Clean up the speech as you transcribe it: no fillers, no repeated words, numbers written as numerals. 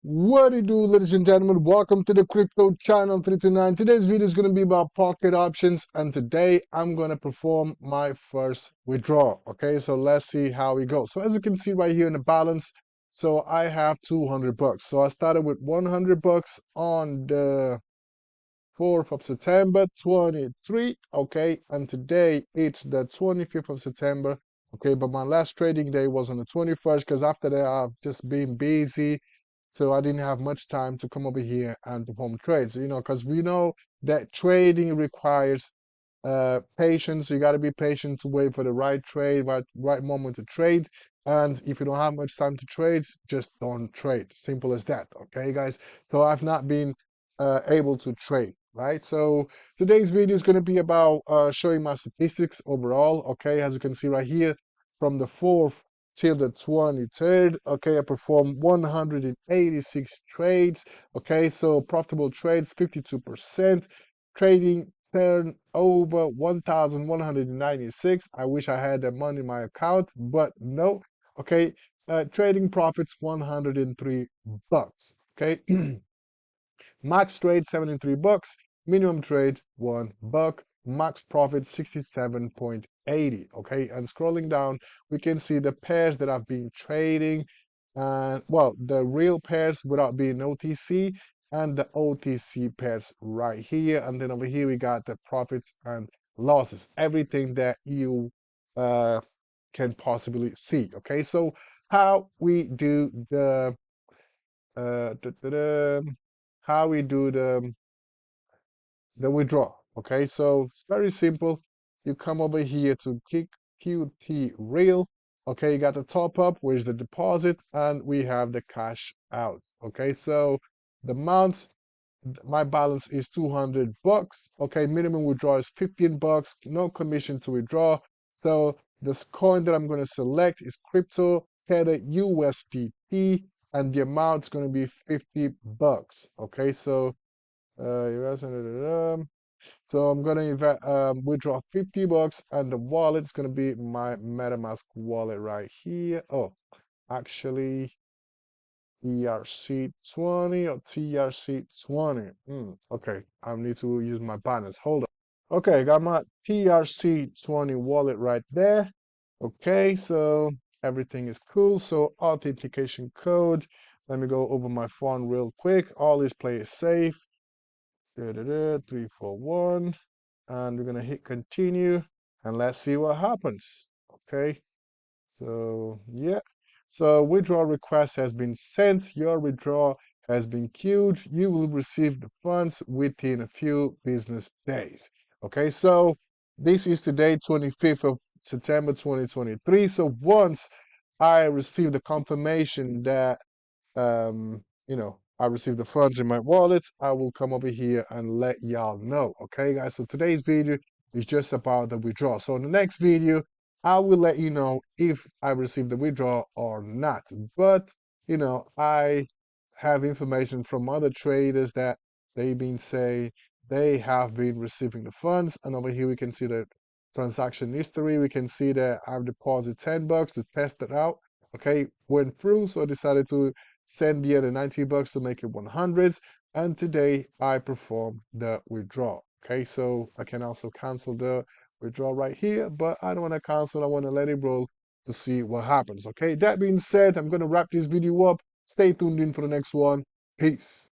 What do you do, ladies and gentlemen? Welcome to the Crypto Channel 329. Today's video is going to be about pocket options, and today I'm going to perform my first withdrawal. Okay, so let's see how it goes. So as you can see right here in the balance, so I have 200 bucks. So I started with 100 bucks on the 4th of September 23. Okay, and today it's the 25th of September. Okay, but my last trading day was on the 21st because after that I've just been busy, so I didn't have much time to come over here and perform trades, because we know that trading requires patience. You got to be patient to wait for the right trade, right moment to trade. And if you don't have much time to trade, just don't trade. Simple as that. Okay, guys. So I've not been able to trade, right? So today's video is going to be about showing my statistics overall. Okay, as you can see right here, from the 4th till the 23rd. Okay, I performed 186 trades. Okay, so profitable trades 52%. Trading turnover 1,196. I wish I had that money in my account, but no. Okay, trading profits 103 bucks. Okay, max trade 73 bucks. Minimum trade $1. Max profit 67.80. Okay, and scrolling down, we can see the pairs that I've been trading, and well, the real pairs without being OTC, and the OTC pairs right here. And then over here we got the profits and losses, everything that you can possibly see. Okay, so how we do the uh, da, da, da, how we do the withdraw. Okay, so it's very simple. You come over here to click QT Real. Okay, you got the top up, which is the deposit, and we have the cash out. Okay, so the amount, my balance is 200 bucks. Okay, minimum withdrawal is 15 bucks, no commission to withdraw. So this coin that I'm going to select is crypto header USDT, and the amount is going to be 50 bucks. Okay, so so I'm gonna withdraw 50 bucks, and the wallet's gonna be my MetaMask wallet right here. Oh, actually, ERC20 or TRC20. Okay, I need to use my banners. Hold on. Okay, I got my TRC20 wallet right there. Okay, so everything is cool. So authentication code. Let me go over my phone real quick. All this play is safe. 341, and we're gonna hit continue, and let's see what happens. Okay, so yeah, so withdrawal request has been sent. Your withdrawal has been queued. You will receive the funds within a few business days. Okay, so this is today, 25th of September 2023. So once I receive the confirmation that I received the funds in my wallet, I will come over here and let y'all know. Okay, guys. So today's video is just about the withdrawal. So in the next video, I will let you know if I received the withdrawal or not. But I have information from other traders that they've been saying they have been receiving the funds. And over here we can see the transaction history. We can see that I've deposited 10 bucks to test it out. Okay, went through, so I decided to send the other 90 bucks to make it 100, and today I perform the withdrawal. Okay, so I can also cancel the withdrawal right here, but I don't want to cancel. I want to let it roll to see what happens. Okay, that being said, I'm going to wrap this video up. Stay tuned in for the next one. Peace.